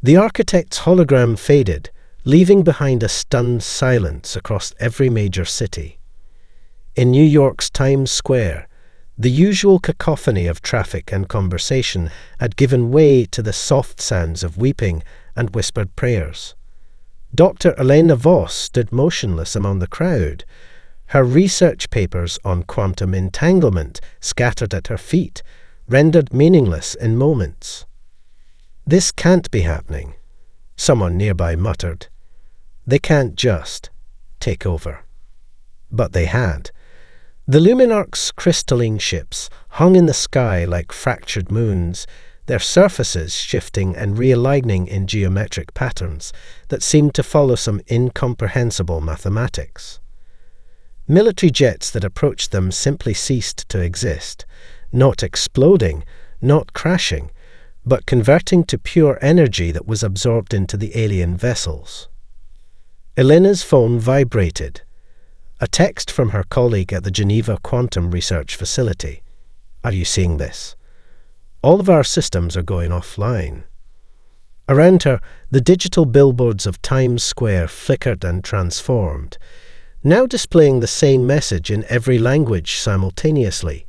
The architect's hologram faded, leaving behind a stunned silence across every major city. In New York's Times Square, the usual cacophony of traffic and conversation had given way to the soft sounds of weeping and whispered prayers. Dr. Elena Voss stood motionless among the crowd, her research papers on quantum entanglement scattered at her feet, rendered meaningless in moments. "This can't be happening," someone nearby muttered. "They can't just take over." But they had. The Luminarch's crystalline ships hung in the sky like fractured moons, their surfaces shifting and realigning in geometric patterns that seemed to follow some incomprehensible mathematics. Military jets that approached them simply ceased to exist, not exploding, not crashing, but converting to pure energy that was absorbed into the alien vessels. Elena's phone vibrated. A text from her colleague at the Geneva Quantum Research Facility. "Are you seeing this? All of our systems are going offline." Around her, the digital billboards of Times Square flickered and transformed, now displaying the same message in every language simultaneously.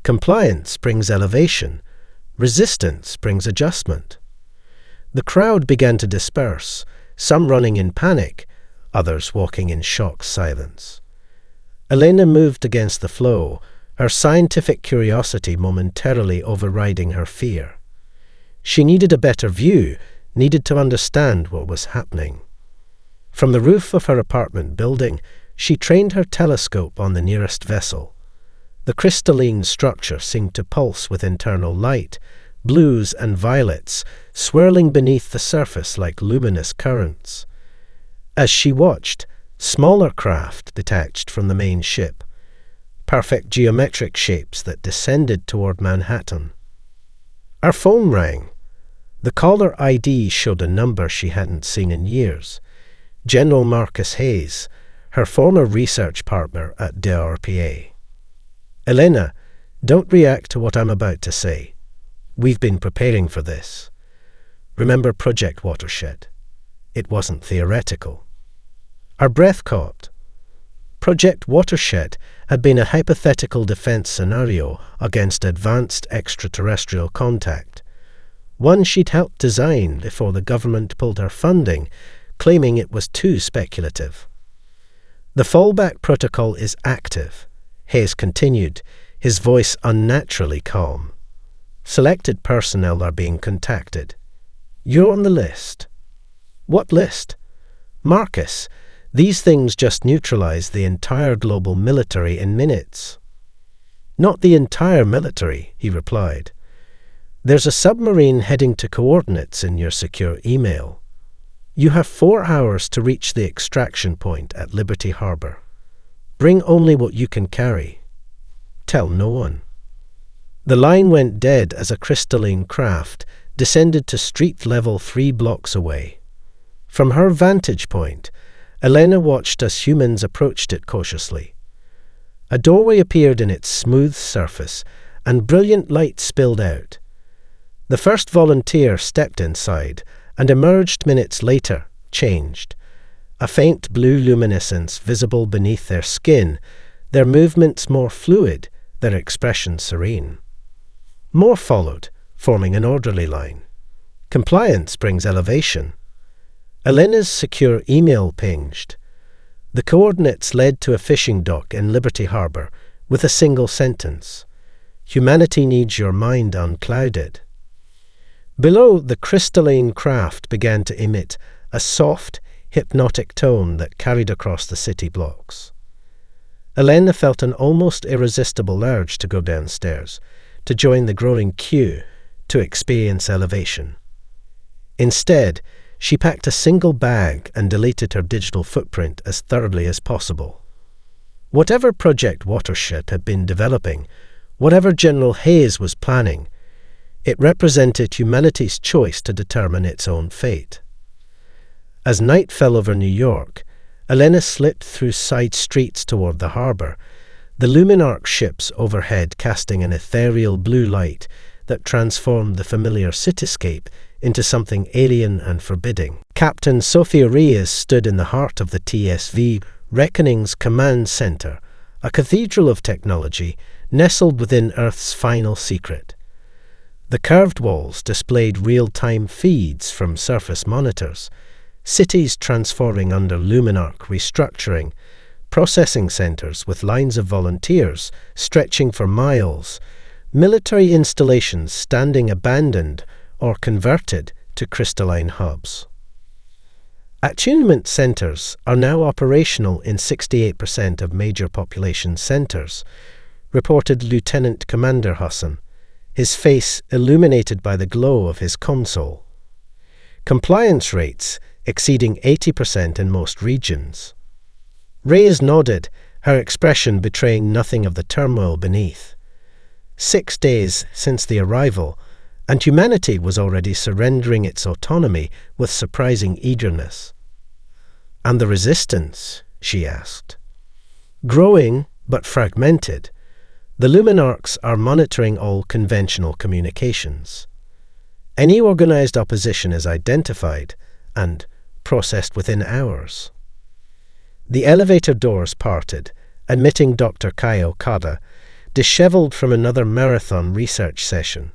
Compliance brings elevation. Resistance brings adjustment. The crowd began to disperse, some running in panic, others walking in shocked silence. Elena moved against the flow, her scientific curiosity momentarily overriding her fear. She needed a better view, needed to understand what was happening. From the roof of her apartment building, she trained her telescope on the nearest vessel. The crystalline structure seemed to pulse with internal light, blues and violets swirling beneath the surface like luminous currents. As she watched, smaller craft detached from the main ship, perfect geometric shapes that descended toward Manhattan. Her phone rang. The caller ID showed a number she hadn't seen in years. General Marcus Hayes, her former research partner at DRPA. "Elena, don't react to what I'm about to say. We've been preparing for this. Remember Project Watershed? It wasn't theoretical." Her breath caught. Project Watershed had been a hypothetical defense scenario against advanced extraterrestrial contact, one she'd helped design before the government pulled her funding, claiming it was too speculative. "The fallback protocol is active," Hayes continued, his voice unnaturally calm. "Selected personnel are being contacted. You're on the list." "What list?" "Marcus, these things just neutralize the entire global military in minutes." "Not the entire military," he replied. "There's a submarine heading to coordinates in your secure email. You have 4 hours to reach the extraction point at Liberty Harbor. Bring only what you can carry. Tell no one." The line went dead as a crystalline craft descended to street level 3 blocks away. From her vantage point, Elena watched as humans approached it cautiously. A doorway appeared in its smooth surface, and brilliant light spilled out. The first volunteer stepped inside, and emerged minutes later, changed. A faint blue luminescence visible beneath their skin, their movements more fluid, their expression serene. More followed, forming an orderly line. Compliance brings elevation. Elena's secure email pinged. The coordinates led to a fishing dock in Liberty Harbor with a single sentence: "Humanity needs your mind unclouded." Below, the crystalline craft began to emit a soft, hypnotic tone that carried across the city blocks. Elena felt an almost irresistible urge to go downstairs, to join the growing queue, to experience elevation. Instead, she packed a single bag and deleted her digital footprint as thoroughly as possible. Whatever Project Watershed had been developing, whatever General Hayes was planning, it represented humanity's choice to determine its own fate. As night fell over New York, Elena slipped through side streets toward the harbor, the Luminarch ships overhead casting an ethereal blue light that transformed the familiar cityscape into something alien and forbidding. Captain Sophia Reyes stood in the heart of the TSV Reckoning's command center, a cathedral of technology nestled within Earth's final secret. The curved walls displayed real-time feeds from surface monitors, cities transforming under Luminarch restructuring, processing centers with lines of volunteers stretching for miles, military installations standing abandoned or converted to crystalline hubs. Attunement centers are now operational in 68% of major population centers, reported Lieutenant Commander Hassan, his face illuminated by the glow of his console. Compliance rates exceeding 80% in most regions. Reyes nodded, her expression betraying nothing of the turmoil beneath. 6 days since the arrival, and humanity was already surrendering its autonomy with surprising eagerness. "And the resistance?" she asked. "Growing, but fragmented. The Luminarchs are monitoring all conventional communications. Any organized opposition is identified and processed within hours." The elevator doors parted, admitting Dr. Kai Okada, disheveled from another marathon research session.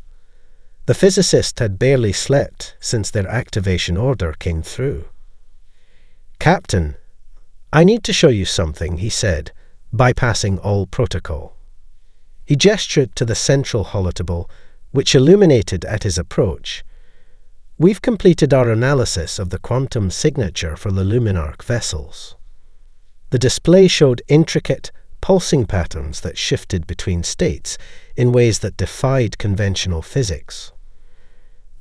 The physicist had barely slept since their activation order came through. "Captain, I need to show you something," he said, bypassing all protocol. He gestured to the central holotable, which illuminated at his approach. "We've completed our analysis of the quantum signature for the Luminarch vessels." The display showed intricate, pulsing patterns that shifted between states in ways that defied conventional physics.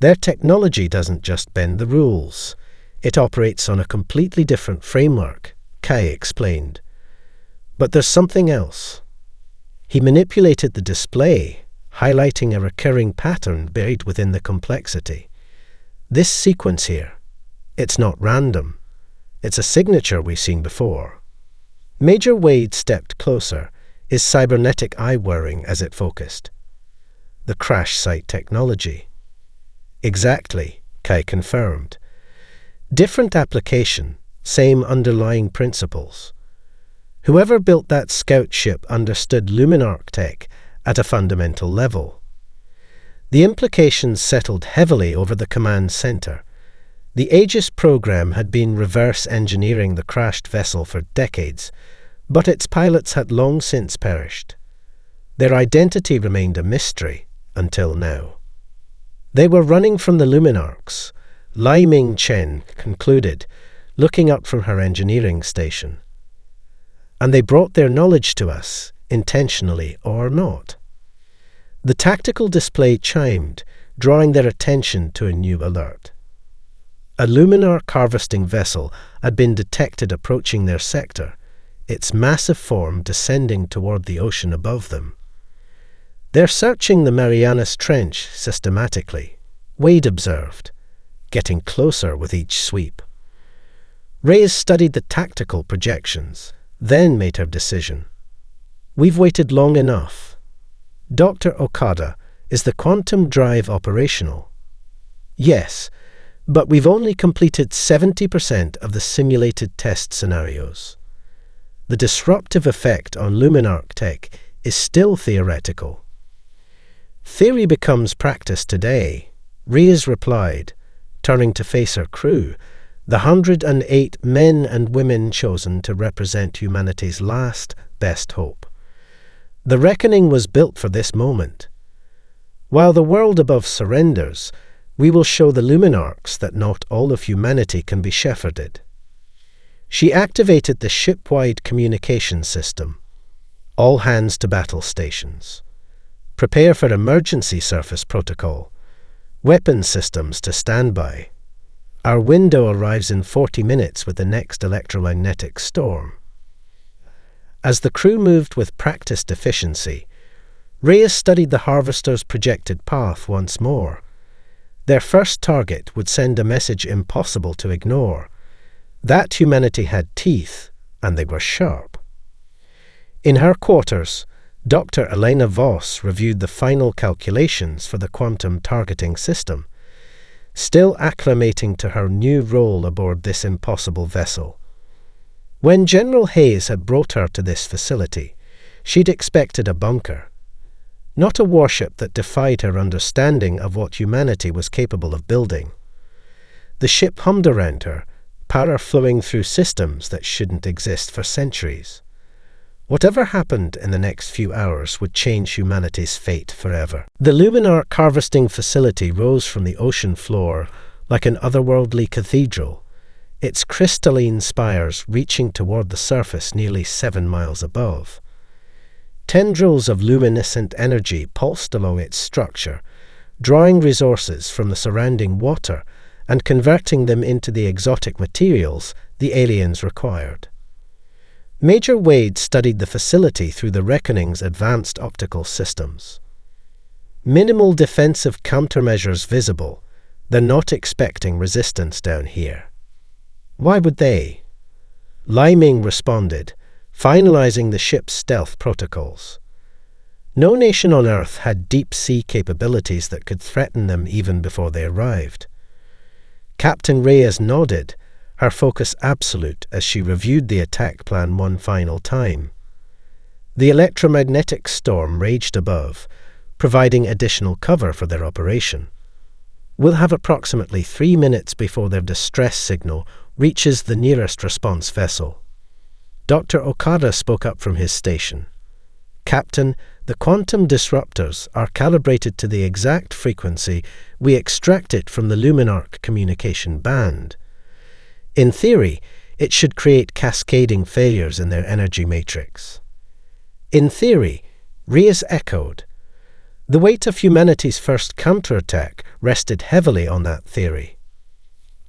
Their technology doesn't just bend the rules. It operates on a completely different framework, Kai explained. But there's something else. He manipulated the display, highlighting a recurring pattern buried within the complexity. "This sequence here, it's not random. It's a signature we've seen before." Major Wade stepped closer, his cybernetic eye whirring as it focused. "The crash site technology." "Exactly," Kai confirmed. "Different application, same underlying principles. Whoever built that scout ship understood Luminarch tech at a fundamental level." The implications settled heavily over the command center. The Aegis program had been reverse engineering the crashed vessel for decades, but its pilots had long since perished. Their identity remained a mystery until now. "They were running from the Luminarchs," Lai Ming Chen concluded, looking up from her engineering station. "And they brought their knowledge to us, intentionally or not." The tactical display chimed, drawing their attention to a new alert. A Luminarch harvesting vessel had been detected approaching their sector, its massive form descending toward the ocean above them. "They're searching the Marianas Trench systematically," Wade observed, getting closer with each sweep. Reyes studied the tactical projections, then made her decision. "We've waited long enough. Dr. Okada, is the quantum drive operational?" "Yes, but we've only completed 70% of the simulated test scenarios. The disruptive effect on Luminarch tech is still theoretical." "Theory becomes practice today," Reyes replied, turning to face her crew, the 108 men and women chosen to represent humanity's last, best hope. "The reckoning was built for this moment. While the world above surrenders, we will show the Luminarchs that not all of humanity can be shepherded." She activated the ship-wide communication system. "All hands to battle stations. Prepare for emergency surface protocol. Weapon systems to standby. Our window arrives in 40 minutes with the next electromagnetic storm." As the crew moved with practiced efficiency, Reyes studied the harvester's projected path once more. Their first target would send a message impossible to ignore. That humanity had teeth, and they were sharp. In her quarters, Dr. Elena Voss reviewed the final calculations for the quantum targeting system. still acclimating to her new role aboard this impossible vessel. When General Hayes had brought her to this facility, she'd expected a bunker, not a warship that defied her understanding of what humanity was capable of building. The ship hummed around her, power flowing through systems that shouldn't exist for centuries. Whatever happened in the next few hours would change humanity's fate forever. The Luminarch harvesting facility rose from the ocean floor like an otherworldly cathedral, its crystalline spires reaching toward the surface nearly 7 miles above. Tendrils of luminescent energy pulsed along its structure, drawing resources from the surrounding water and converting them into the exotic materials the aliens required. Major Wade studied the facility through the Reckoning's advanced optical systems. Minimal defensive countermeasures visible. They're not expecting resistance down here. Why would they? Liming responded, finalizing the ship's stealth protocols. No nation on Earth had deep-sea capabilities that could threaten them even before they arrived. Captain Reyes nodded, her focus absolute as she reviewed the attack plan one final time. The electromagnetic storm raged above, providing additional cover for their operation. We'll have approximately 3 minutes before their distress signal reaches the nearest response vessel. Dr. Okada spoke up from his station. Captain, the quantum disruptors are calibrated to the exact frequency we extracted from the Luminarch communication band. In theory, it should create cascading failures in their energy matrix. In theory, Reyes echoed. The weight of humanity's first counterattack rested heavily on that theory.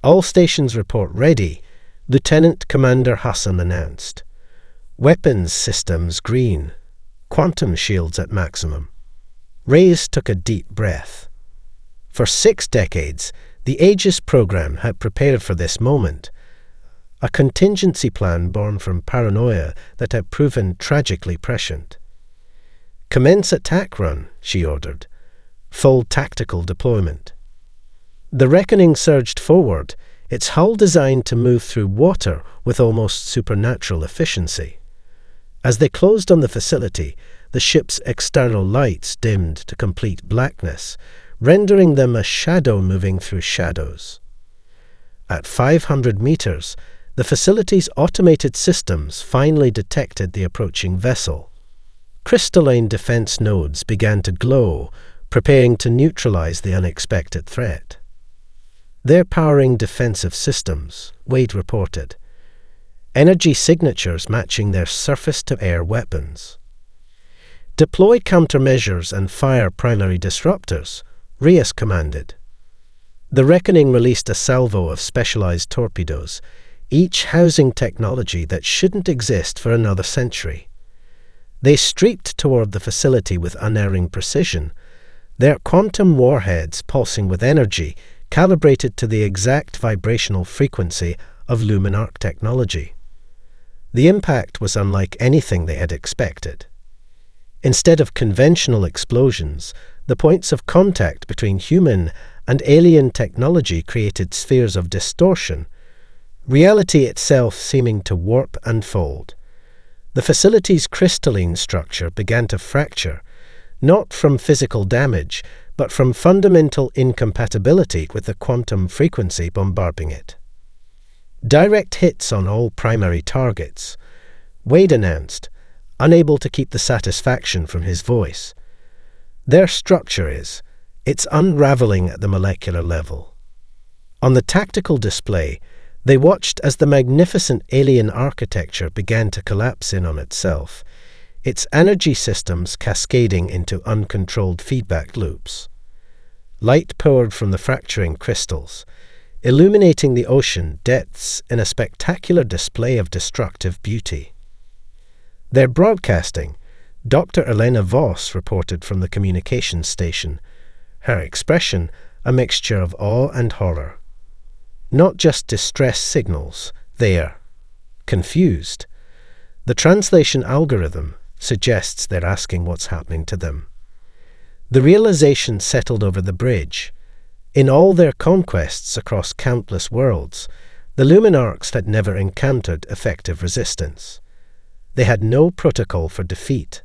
All stations report ready, Lieutenant Commander Hassan announced. Weapons systems green. Quantum shields at maximum. Reyes took a deep breath. For 6 decades, the Aegis program had prepared for this moment, a contingency plan born from paranoia that had proven tragically prescient. Commence attack run, she ordered. Full tactical deployment. The Reckoning surged forward, its hull designed to move through water with almost supernatural efficiency. As they closed on the facility, the ship's external lights dimmed to complete blackness, rendering them a shadow moving through shadows. At 500 meters, the facility's automated systems finally detected the approaching vessel. Crystalline defense nodes began to glow, preparing to neutralize the unexpected threat. They're powering defensive systems, Wade reported. Energy signatures matching their surface-to-air weapons. Deploy countermeasures and fire primary disruptors, Reyes commanded. The Reckoning released a salvo of specialized torpedoes, each housing technology that shouldn't exist for another century. They streaked toward the facility with unerring precision, their quantum warheads pulsing with energy calibrated to the exact vibrational frequency of Luminarch technology. The impact was unlike anything they had expected. Instead of conventional explosions, the points of contact between human and alien technology created spheres of distortion, reality itself seeming to warp and fold. The facility's crystalline structure began to fracture, not from physical damage, but from fundamental incompatibility with the quantum frequency bombarding it. Direct hits on all primary targets, Wade announced, unable to keep the satisfaction from his voice. Their structure it's unraveling at the molecular level. On the tactical display, they watched as the magnificent alien architecture began to collapse in on itself, its energy systems cascading into uncontrolled feedback loops. Light poured from the fracturing crystals, illuminating the ocean depths in a spectacular display of destructive beauty. Their broadcasting, Dr. Elena Voss reported from the communications station, her expression a mixture of awe and horror. Not just distress signals, they're confused. The translation algorithm suggests they're asking what's happening to them. The realization settled over the bridge. In all their conquests across countless worlds, the Luminarchs had never encountered effective resistance. They had no protocol for defeat.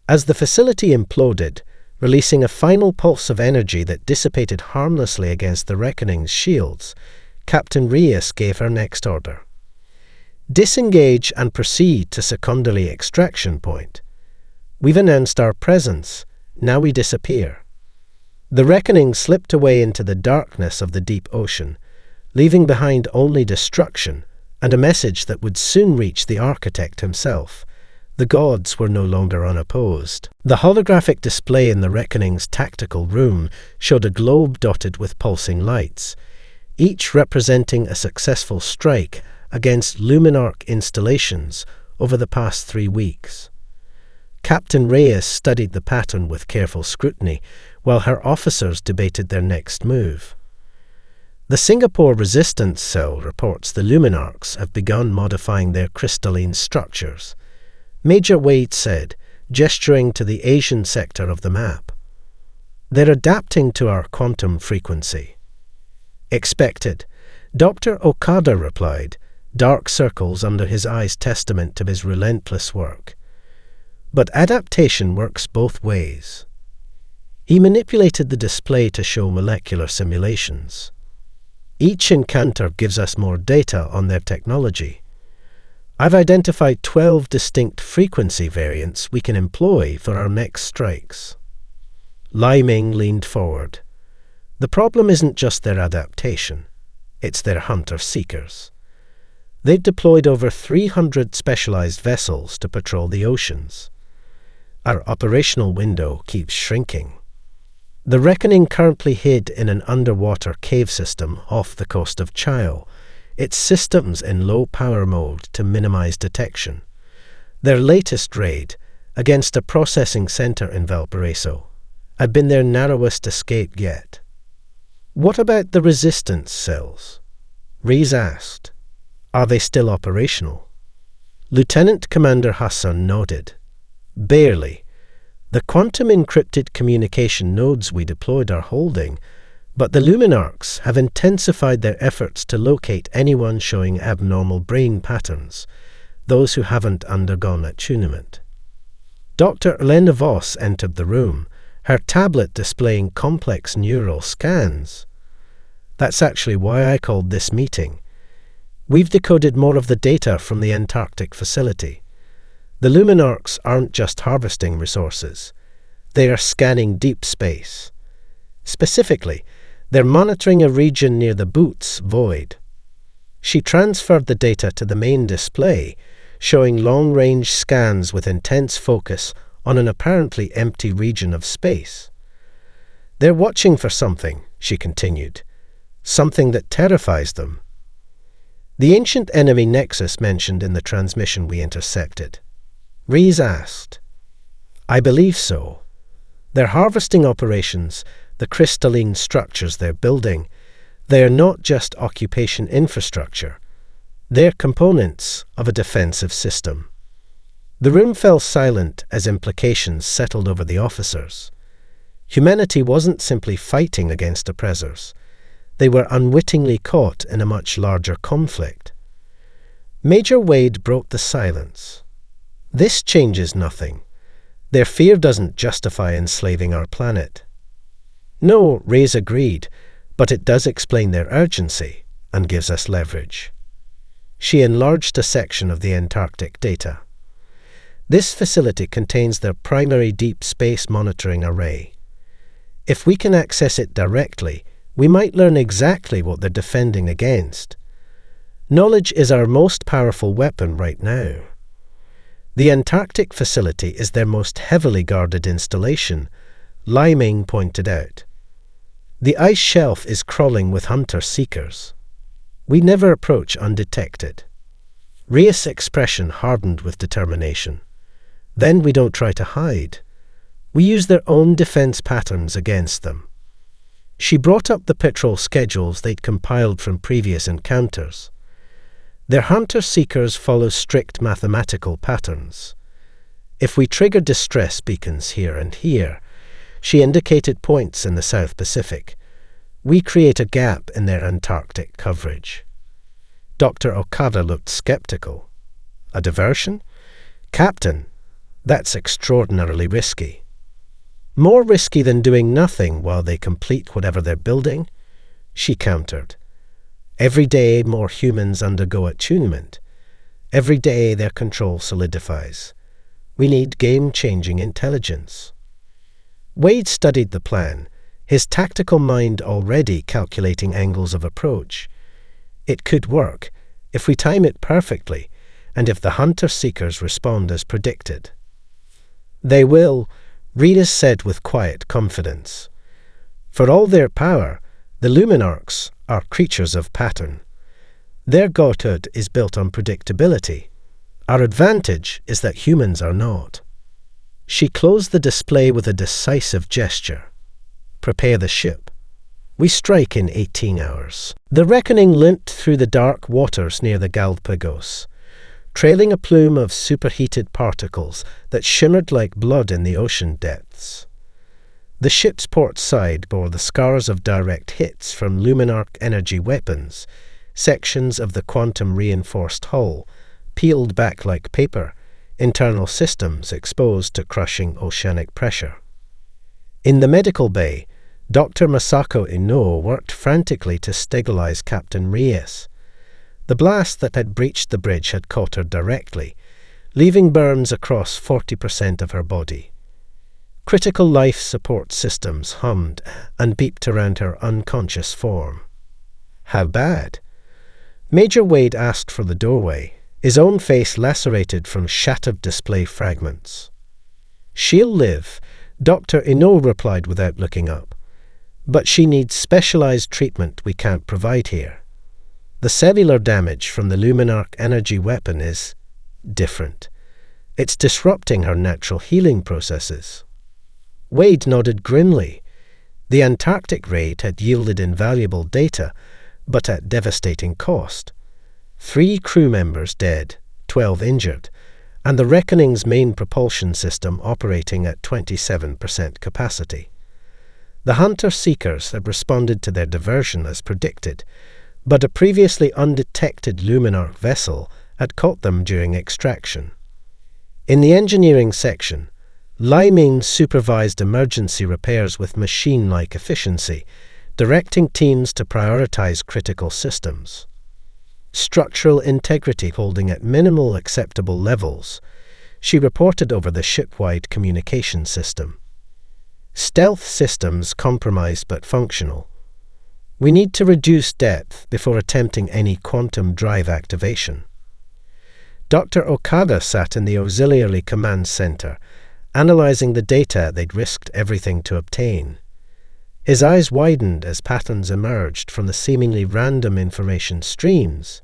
As the facility imploded, releasing a final pulse of energy that dissipated harmlessly against the Reckoning's shields, Captain Reyes gave her next order. Disengage and proceed to secondary extraction point. We've announced our presence. Now we disappear. The Reckoning slipped away into the darkness of the deep ocean, leaving behind only destruction and a message that would soon reach the architect himself. The gods were no longer unopposed. The holographic display in the Reckoning's tactical room showed a globe dotted with pulsing lights, each representing a successful strike against Luminarch installations over the past 3 weeks. Captain Reyes studied the pattern with careful scrutiny, while her officers debated their next move. The Singapore Resistance Cell reports the Luminarchs have begun modifying their crystalline structures, Major Wade said, gesturing to the Asian sector of the map. They're adapting to our quantum frequency. Expected, Dr. Okada replied, dark circles under his eyes testament to his relentless work. But adaptation works both ways. He manipulated the display to show molecular simulations. Each encounter gives us more data on their technology. I've identified 12 distinct frequency variants we can employ for our next strikes. Lai Ming leaned forward. The problem isn't just their adaptation, it's their hunter-seekers. They've deployed over 300 specialized vessels to patrol the oceans. Our operational window keeps shrinking. The Reckoning currently hid in an underwater cave system off the coast of Chile, its systems in low-power mode to minimize detection. Their latest raid, against a processing center in Valparaiso, had been their narrowest escape yet. What about the resistance cells? Rees asked. Are they still operational? Lieutenant Commander Hassan nodded. Barely. The quantum-encrypted communication nodes we deployed are holding, but the Luminarchs have intensified their efforts to locate anyone showing abnormal brain patterns, those who haven't undergone attunement. Dr. Elena Voss entered the room, her tablet displaying complex neural scans. That's actually why I called this meeting. We've decoded more of the data from the Antarctic facility. The Luminarchs aren't just harvesting resources. They are scanning deep space. Specifically, they're monitoring a region near the Boots void. She transferred the data to the main display, showing long-range scans with intense focus on an apparently empty region of space. They're watching for something, she continued, something that terrifies them. The ancient enemy nexus mentioned in the transmission we intercepted. Rees asked. I believe so. Their harvesting operations, the crystalline structures they're building, they are not just occupation infrastructure. They're components of a defensive system. The room fell silent as implications settled over the officers. Humanity wasn't simply fighting against oppressors. They were unwittingly caught in a much larger conflict. Major Wade broke the silence. This changes nothing. Their fear doesn't justify enslaving our planet. No, Rees agreed, but it does explain their urgency and gives us leverage. She enlarged a section of the Antarctic data. This facility contains their primary deep space monitoring array. If we can access it directly, we might learn exactly what they're defending against. Knowledge is our most powerful weapon right now. The Antarctic facility is their most heavily guarded installation, Lai Ming pointed out. The ice shelf is crawling with hunter-seekers. We never approach undetected. Reis' expression hardened with determination. Then we don't try to hide. We use their own defense patterns against them. She brought up the patrol schedules they'd compiled from previous encounters. Their hunter-seekers follow strict mathematical patterns. If we trigger distress beacons here and here, she indicated points in the South Pacific, We create a gap in their Antarctic coverage. Dr. Okada looked skeptical. A diversion? Captain, that's extraordinarily risky. More risky than doing nothing while they complete whatever they're building, she countered. Every day more humans undergo attunement. Every day their control solidifies. We need game-changing intelligence. Wade studied the plan, his tactical mind already calculating angles of approach. It could work, if we time it perfectly, and if the hunter-seekers respond as predicted. They will, Rita said with quiet confidence. For all their power, the Luminarchs are creatures of pattern. Their godhood is built on predictability. Our advantage is that humans are not. She closed the display with a decisive gesture. Prepare the ship. We strike in 18 hours. The Reckoning limped through the dark waters near the Galapagos, trailing a plume of superheated particles that shimmered like blood in the ocean depths. The ship's port side bore the scars of direct hits from Luminarch energy weapons, sections of the quantum-reinforced hull, peeled back like paper, internal systems exposed to crushing oceanic pressure. In the medical bay, Dr. Masako Ino worked frantically to stabilize Captain Reyes. The blast that had breached the bridge had caught her directly, leaving burns across 40% of her body. Critical life support systems hummed and beeped around her unconscious form. How bad? Major Wade asked for the doorway, his own face lacerated from shattered display fragments. She'll live, Dr. Ino replied without looking up. But she needs specialized treatment we can't provide here. The cellular damage from the Luminarch energy weapon is different. It's disrupting her natural healing processes. Wade nodded grimly. The Antarctic raid had yielded invaluable data, but at devastating cost. 3 crew members dead, 12 injured, and the Reckoning's main propulsion system operating at 27% capacity. The hunter-seekers had responded to their diversion as predicted, but a previously undetected Luminarch vessel had caught them during extraction. In the engineering section, Liming supervised emergency repairs with machine-like efficiency, directing teams to prioritize critical systems. Structural integrity holding at minimal acceptable levels, she reported over the ship-wide communication system. Stealth systems compromised but functional. We need to reduce depth before attempting any quantum drive activation. Dr. Okada sat in the Auxiliary Command Center, analyzing the data they'd risked everything to obtain. His eyes widened as patterns emerged from the seemingly random information streams.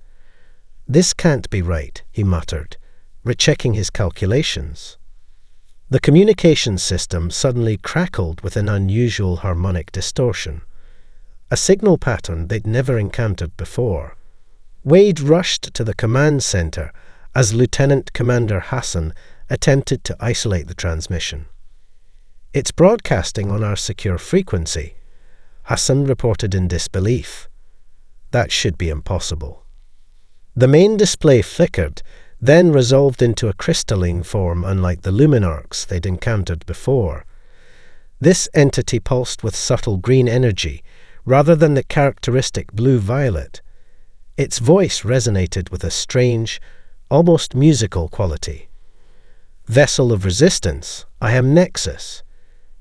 This can't be right, he muttered, rechecking his calculations. The communication system suddenly crackled with an unusual harmonic distortion, a signal pattern they'd never encountered before. Wade rushed to the command center as Lieutenant Commander Hassan attempted to isolate the transmission. It's broadcasting on our secure frequency, Hassan reported in disbelief. That should be impossible. The main display flickered, then resolved into a crystalline form unlike the Luminarchs they'd encountered before. This entity pulsed with subtle green energy, rather than the characteristic blue-violet. Its voice resonated with a strange, almost musical quality. Vessel of resistance, I am Nexus.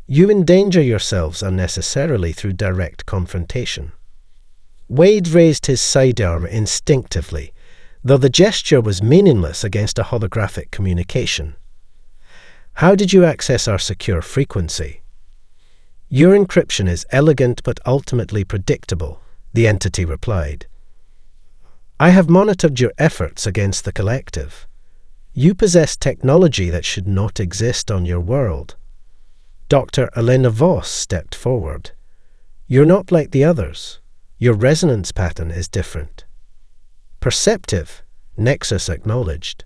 You endanger yourselves unnecessarily through direct confrontation. Wade raised his sidearm instinctively, though the gesture was meaningless against a holographic communication. How did you access our secure frequency? Your encryption is elegant but ultimately predictable, the entity replied. I have monitored your efforts against the collective. You possess technology that should not exist on your world. Dr. Elena Voss stepped forward. You're not like the others. Your resonance pattern is different. Perceptive, Nexus acknowledged.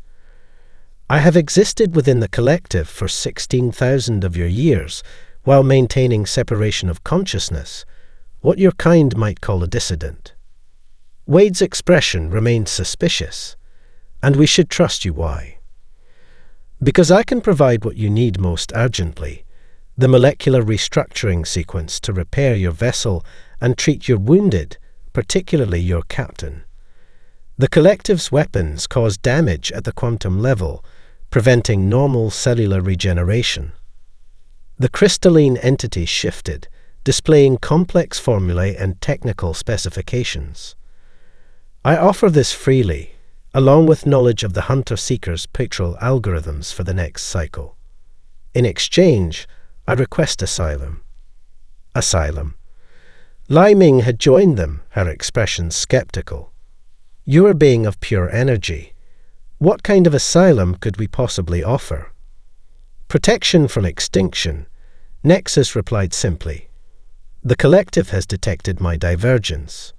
I have existed within the collective for 16,000 of your years, while maintaining separation of consciousness. what your kind might call a dissident. Wade's expression remained suspicious, and we should trust you. Why? Because I can provide what you need most urgently, the molecular restructuring sequence to repair your vessel and treat your wounded, particularly your captain. The collective's weapons cause damage at the quantum level, preventing normal cellular regeneration. The crystalline entity shifted, displaying complex formulae and technical specifications. I offer this freely, along with knowledge of the Hunter-Seeker's patrol algorithms for the next cycle. In exchange, I request asylum. Asylum. Lai Ming had joined them, her expression skeptical. You are a being of pure energy. What kind of asylum could we possibly offer? Protection from extinction. Nexus replied simply. The collective has detected my divergence.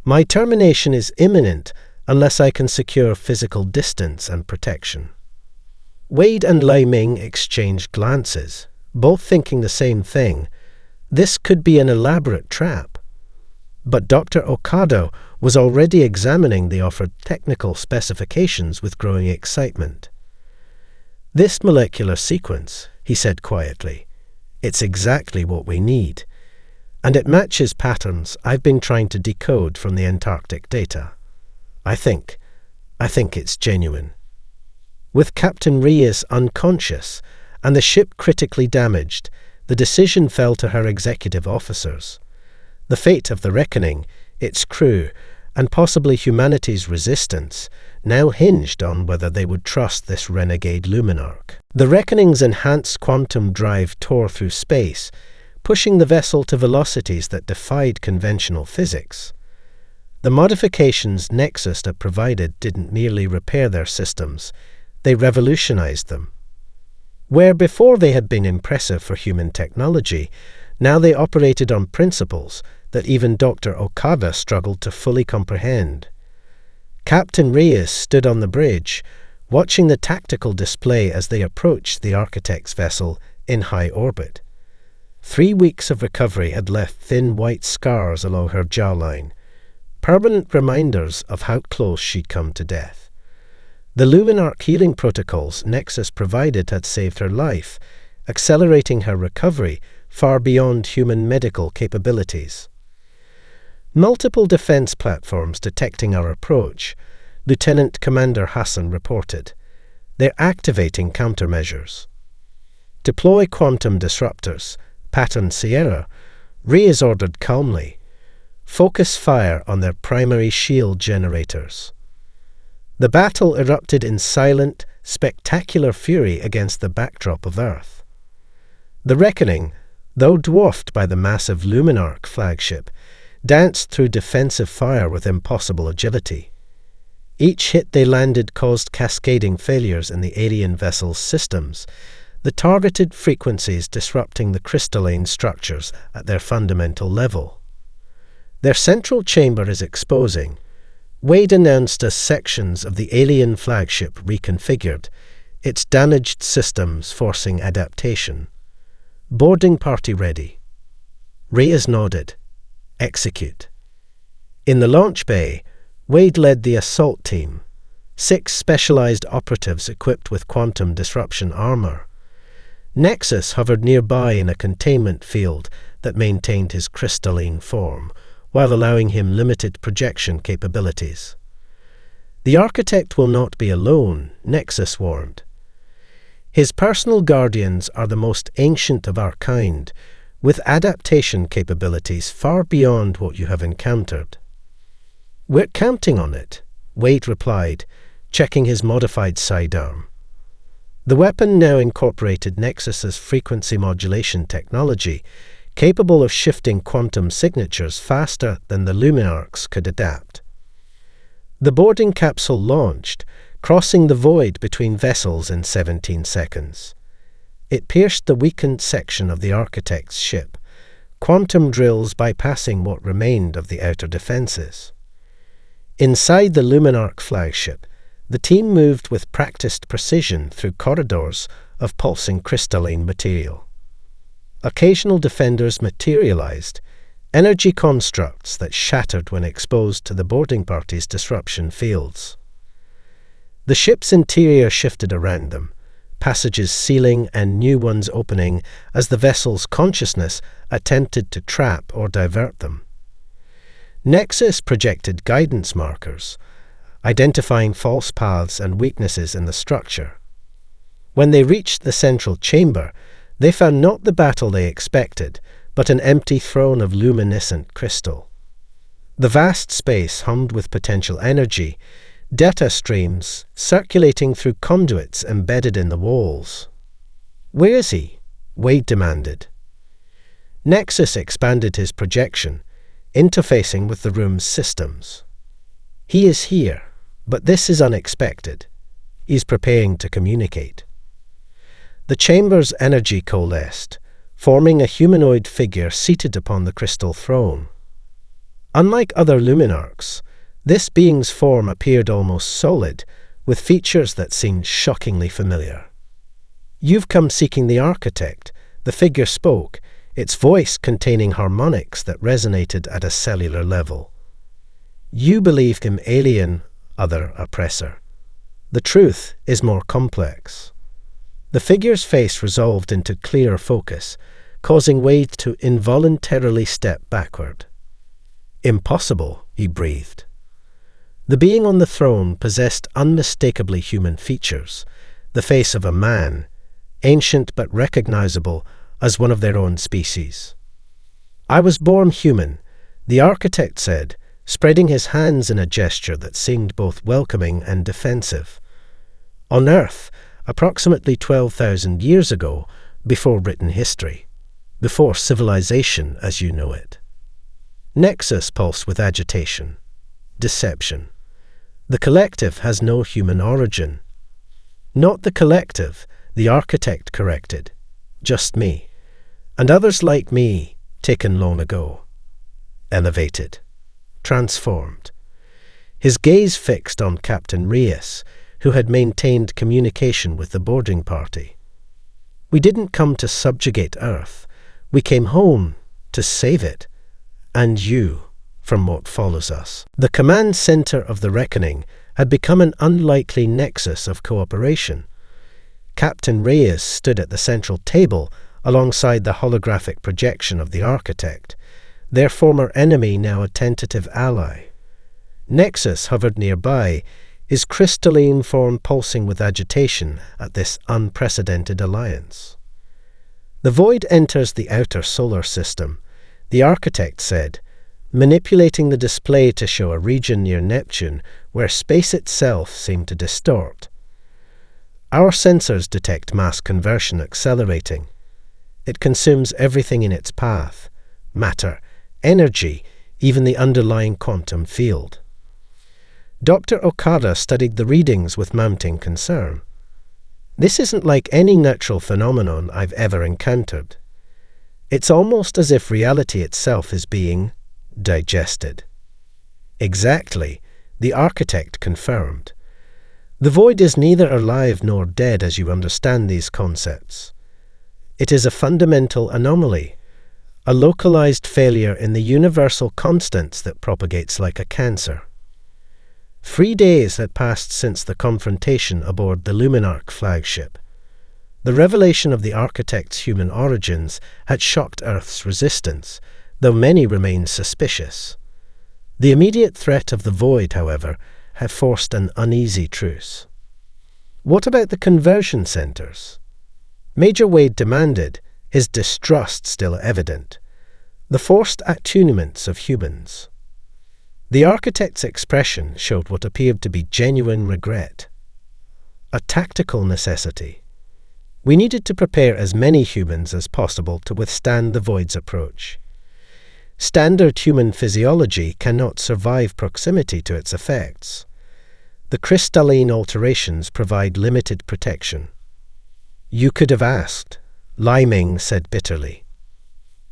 My termination is imminent unless I can secure physical distance and protection. Wade and Lai Ming exchanged glances, both thinking the same thing. This could be an elaborate trap. But Dr. Okada was already examining the offered technical specifications with growing excitement. This molecular sequence, he said quietly, it's exactly what we need. And it matches patterns I've been trying to decode from the Antarctic data. I think it's genuine. With Captain Reyes unconscious and the ship critically damaged, the decision fell to her executive officers. The fate of the Reckoning, its crew, and possibly humanity's resistance now hinged on whether they would trust this renegade Luminarch. The Reckoning's enhanced quantum drive tore through space, pushing the vessel to velocities that defied conventional physics. The modifications Nexus had provided didn't merely repair their systems, they revolutionized them. Where before they had been impressive for human technology, now they operated on principles that even Dr. Okada struggled to fully comprehend. Captain Reyes stood on the bridge, watching the tactical display as they approached the Architect's vessel in high orbit. 3 weeks of recovery had left thin white scars along her jawline, permanent reminders of how close she'd come to death. The Luminarch healing protocols Nexus provided had saved her life, accelerating her recovery far beyond human medical capabilities. Multiple defense platforms detecting our approach, Lieutenant Commander Hassan reported. They're activating countermeasures. Deploy quantum disruptors, Pattern Sierra, Reyes ordered calmly. Focus fire on their primary shield generators. The battle erupted in silent, spectacular fury against the backdrop of Earth. The Reckoning, though dwarfed by the massive Luminarch flagship, danced through defensive fire with impossible agility. Each hit they landed caused cascading failures in the alien vessel's systems, the targeted frequencies disrupting the crystalline structures at their fundamental level. Their central chamber is exposing. Wade announced as sections of the alien flagship reconfigured, its damaged systems forcing adaptation. Boarding party ready. Reyes nodded. Execute. In the launch bay, Wade led the assault team, 6 specialized operatives equipped with quantum disruption armor. Nexus hovered nearby in a containment field that maintained his crystalline form, while allowing him limited projection capabilities. The Architect will not be alone, Nexus warned. His personal guardians are the most ancient of our kind, with adaptation capabilities far beyond what you have encountered. We're counting on it, Wade replied, checking his modified sidearm. The weapon now incorporated Nexus's frequency modulation technology, capable of shifting quantum signatures faster than the Luminarchs could adapt. The boarding capsule launched, crossing the void between vessels in 17 seconds. It pierced the weakened section of the Architect's ship, quantum drills bypassing what remained of the outer defenses. Inside the Luminarch flagship, the team moved with practiced precision through corridors of pulsing crystalline material. Occasional defenders materialized, energy constructs that shattered when exposed to the boarding party's disruption fields. The ship's interior shifted around them, passages sealing and new ones opening as the vessel's consciousness attempted to trap or divert them. Nexus projected guidance markers, identifying false paths and weaknesses in the structure. When they reached the central chamber, they found not the battle they expected, but an empty throne of luminescent crystal. The vast space hummed with potential energy, data streams circulating through conduits embedded in the walls. "Where is he?" Wade demanded. Nexus expanded his projection, interfacing with the room's systems. "He is here, but this is unexpected. He's preparing to communicate." The chamber's energy coalesced, forming a humanoid figure seated upon the crystal throne. Unlike other luminarchs, this being's form appeared almost solid, with features that seemed shockingly familiar. "You've come seeking the architect," the figure spoke, its voice containing harmonics that resonated at a cellular level. "You believe him alien, other oppressor. The truth is more complex." The figure's face resolved into clear focus, causing Wade to involuntarily step backward. "Impossible," he breathed. The being on the throne possessed unmistakably human features, the face of a man, ancient but recognizable as one of their own species. "I was born human," the architect said, spreading his hands in a gesture that seemed both welcoming and defensive. "On Earth, approximately 12,000 years ago, before written history, before civilization as you know it." Nexus pulsed with agitation. Deception. "The collective has no human origin." "Not the collective," the architect corrected. "Just me. And others like me, taken long ago." Elevated. Transformed. His gaze fixed on Captain Reyes, who had maintained communication with the boarding party. "We didn't come to subjugate Earth. We came home to save it. And you, from what follows us." The command center of the reckoning had become an unlikely nexus of cooperation. Captain Reyes stood at the central table alongside the holographic projection of the architect, their former enemy now a tentative ally. Nexus hovered nearby, his crystalline form pulsing with agitation at this unprecedented alliance. "The void enters the outer solar system," the architect said, manipulating the display to show a region near Neptune where space itself seemed to distort. "Our sensors detect mass conversion accelerating. It consumes everything in its path: matter, energy, even the underlying quantum field." Dr. Okada studied the readings with mounting concern. "This isn't like any natural phenomenon I've ever encountered. It's almost as if reality itself is being digested." "Exactly," the architect confirmed. "The void is neither alive nor dead as you understand these concepts. It is a fundamental anomaly, a localized failure in the universal constants that propagates like a cancer." 3 days had passed since the confrontation aboard the Luminarch flagship. The revelation of the architect's human origins had shocked Earth's resistance, though many remained suspicious. The immediate threat of the void, however, had forced an uneasy truce. "What about the conversion centers?" Major Wade demanded, his distrust still evident. "The forced attunements of humans." The architect's expression showed what appeared to be genuine regret. "A tactical necessity. We needed to prepare as many humans as possible to withstand the void's approach. Standard human physiology cannot survive proximity to its effects. The crystalline alterations provide limited protection." "You could have asked," Liming said bitterly.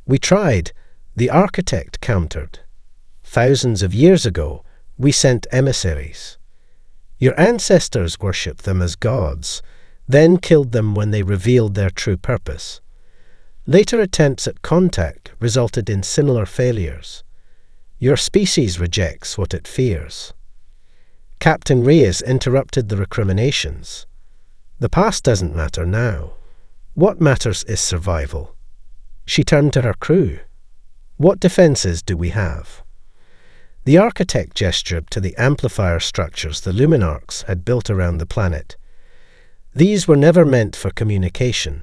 "We tried," the architect countered. "Thousands of years ago, we sent emissaries. Your ancestors worshipped them as gods, then killed them when they revealed their true purpose. Later attempts at contact resulted in similar failures. Your species rejects what it fears. Captain Reyes interrupted the recriminations. The past doesn't matter now. What matters is survival. She turned to her crew. What defenses do we have? The architect gestured to the amplifier structures the Luminarchs had built around the planet. These were never meant for communication.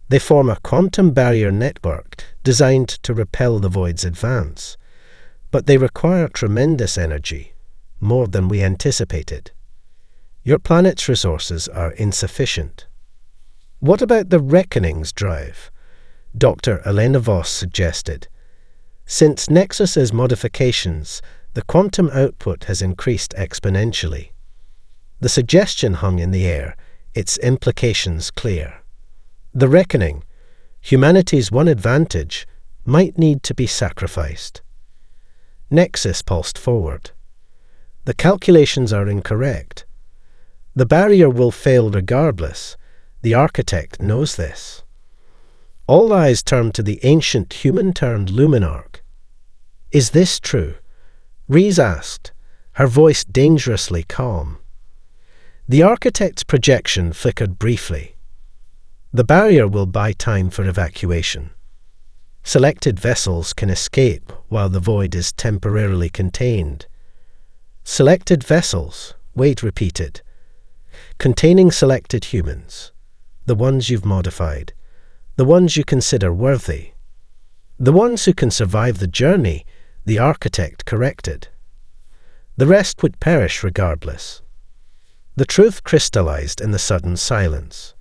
They form a quantum barrier network designed to repel the Void's advance. But they require tremendous energy, more than we anticipated. Your planet's resources are insufficient. What about the Reckoning's drive? Dr. Elena Voss suggested. Since Nexus's modifications, the quantum output has increased exponentially. The suggestion hung in the air, its implications clear. The Reckoning, humanity's one advantage, might need to be sacrificed. Nexus pulsed forward. The calculations are incorrect. The barrier will fail regardless. The architect knows this. All eyes turned to the ancient human-turned Luminarch. Is this true? Rhys asked, her voice dangerously calm. The architect's projection flickered briefly. The barrier will buy time for evacuation. Selected vessels can escape while the void is temporarily contained. Selected vessels, Wade repeated, containing selected humans, the ones you've modified, the ones you consider worthy, the ones who can survive the journey, the architect corrected. The rest would perish regardless. The truth crystallized in the sudden silence.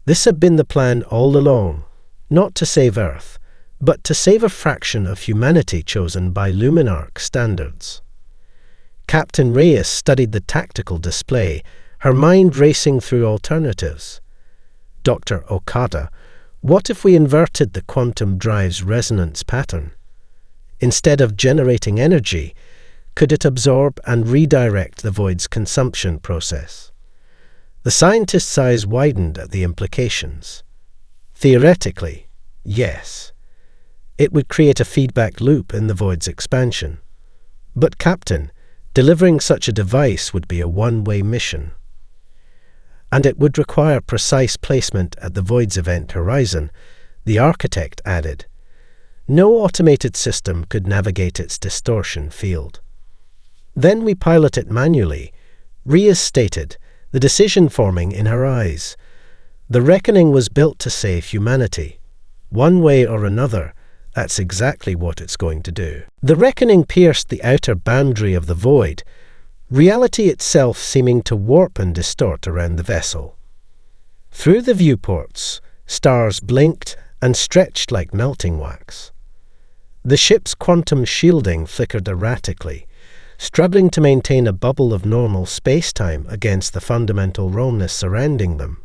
This had been the plan all along, not to save Earth, but to save a fraction of humanity chosen by Luminarch standards. Captain Reyes studied the tactical display, her mind racing through alternatives. Dr. Okada, what if we inverted the quantum drive's resonance pattern? Instead of generating energy, could it absorb and redirect the void's consumption process? The scientist's eyes widened at the implications. Theoretically, yes. It would create a feedback loop in the void's expansion. But, Captain, delivering such a device would be a one-way mission. And it would require precise placement at the void's event horizon, the architect added. No automated system could navigate its distortion field. Then we pilot it manually, Rhys stated, the decision forming in her eyes. The Reckoning was built to save humanity. One way or another, that's exactly what it's going to do. The Reckoning pierced the outer boundary of the void, reality itself seeming to warp and distort around the vessel. Through the viewports, stars blinked and stretched like melting wax. The ship's quantum shielding flickered erratically, struggling to maintain a bubble of normal space-time against the fundamental wrongness surrounding them.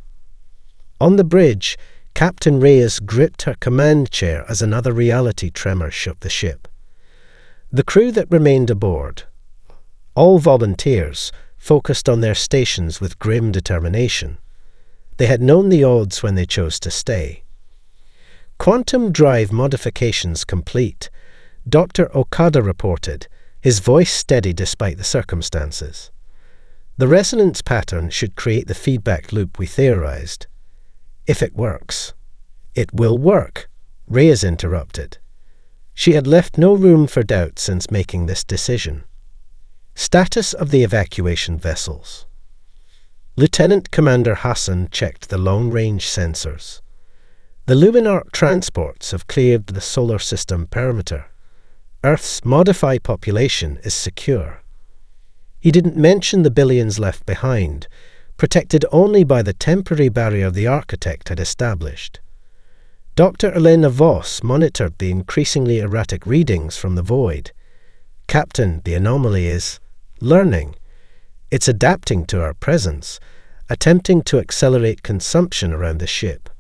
On the bridge, Captain Reyes gripped her command chair as another reality tremor shook the ship. The crew that remained aboard, all volunteers, focused on their stations with grim determination. They had known the odds when they chose to stay. Quantum drive modifications complete, Dr. Okada reported, his voice steady despite the circumstances. The resonance pattern should create the feedback loop we theorized. If it works. It will work, Reyes interrupted. She had left no room for doubt since making this decision. Status of the evacuation vessels. Lieutenant Commander Hassan checked the long-range sensors. The Luminarch transports have cleared the solar system perimeter. Earth's modified population is secure. He didn't mention the billions left behind, protected only by the temporary barrier the architect had established. Dr. Elena Voss monitored the increasingly erratic readings from the void. Captain, the anomaly is learning. It's adapting to our presence, attempting to accelerate consumption around the ship.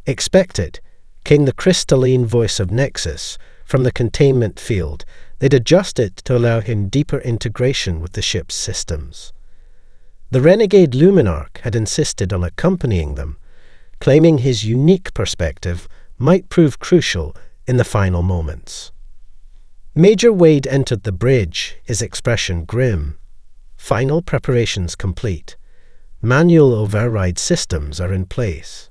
Expected, came the crystalline voice of Nexus from the containment field. They'd adjust it to allow him deeper integration with the ship's systems. The renegade Luminarch had insisted on accompanying them, claiming his unique perspective might prove crucial in the final moments. Major Wade entered the bridge, his expression grim. Final preparations complete. Manual override systems are in place.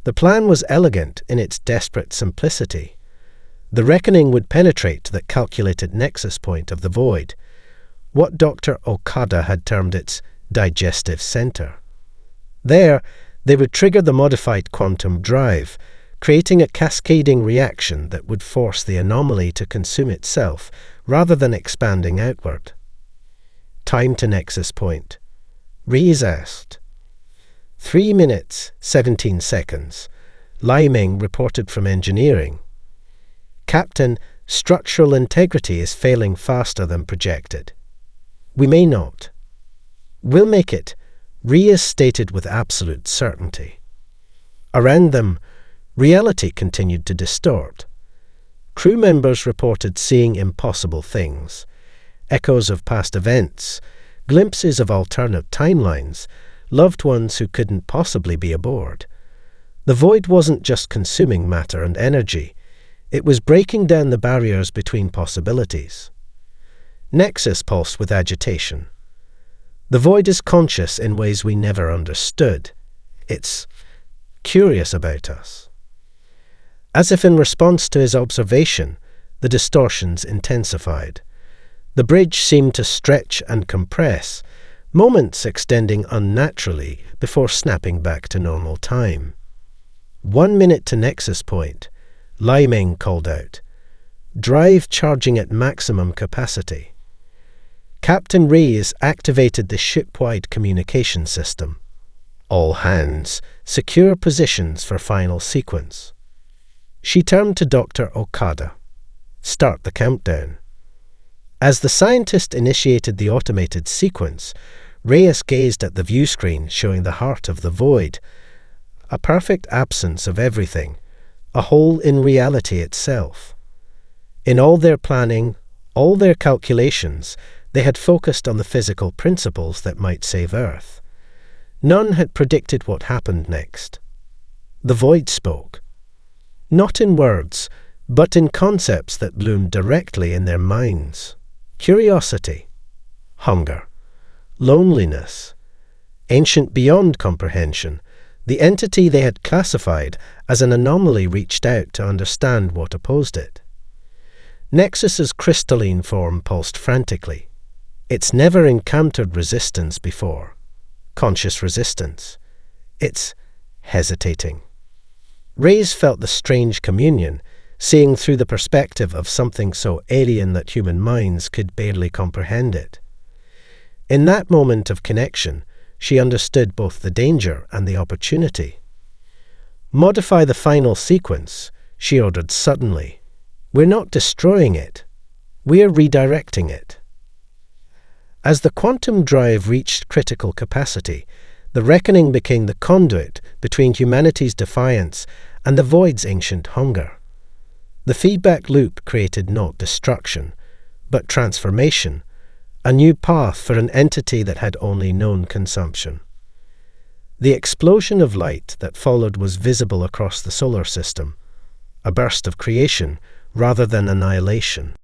The plan was elegant in its desperate simplicity. The reckoning would penetrate the calculated nexus point of the void, what Dr. Okada had termed its digestive center. There, they would trigger the modified quantum drive, creating a cascading reaction that would force the anomaly to consume itself rather than expanding outward. Time to nexus point. Reyes asked. 3 minutes, 17 seconds. Liming reported from engineering. Captain, structural integrity is failing faster than projected. We may not. We'll make it, Reyes stated with absolute certainty. Around them, reality continued to distort. Crew members reported seeing impossible things, echoes of past events, glimpses of alternate timelines, loved ones who couldn't possibly be aboard. The void wasn't just consuming matter and energy, it was breaking down the barriers between possibilities. Nexus pulsed with agitation. The void is conscious in ways we never understood. It's curious about us. As if in response to his observation, the distortions intensified. The bridge seemed to stretch and compress, moments extending unnaturally before snapping back to normal time. 1 minute to nexus point, Liming called out. Drive charging at maximum capacity. Captain Reyes activated the ship-wide communication system. All hands, secure positions for final sequence. She turned to Dr. Okada. Start the countdown. As the scientist initiated the automated sequence, Reyes gazed at the view screen showing the heart of the void, a perfect absence of everything, a hole in reality itself. In all their planning, all their calculations, they had focused on the physical principles that might save Earth. None had predicted what happened next. The void spoke. Not in words, but in concepts that bloomed directly in their minds. Curiosity, hunger, loneliness, ancient beyond comprehension, the entity they had classified as an anomaly reached out to understand what opposed it. Nexus's crystalline form pulsed frantically. It's never encountered resistance before. Conscious resistance. It's hesitating. Reyes felt the strange communion, seeing through the perspective of something so alien that human minds could barely comprehend it. In that moment of connection, she understood both the danger and the opportunity. Modify the final sequence, she ordered suddenly. We're not destroying it. We're redirecting it. As the quantum drive reached critical capacity, the reckoning became the conduit between humanity's defiance and the void's ancient hunger. The feedback loop created not destruction, but transformation, a new path for an entity that had only known consumption. The explosion of light that followed was visible across the solar system, a burst of creation rather than annihilation.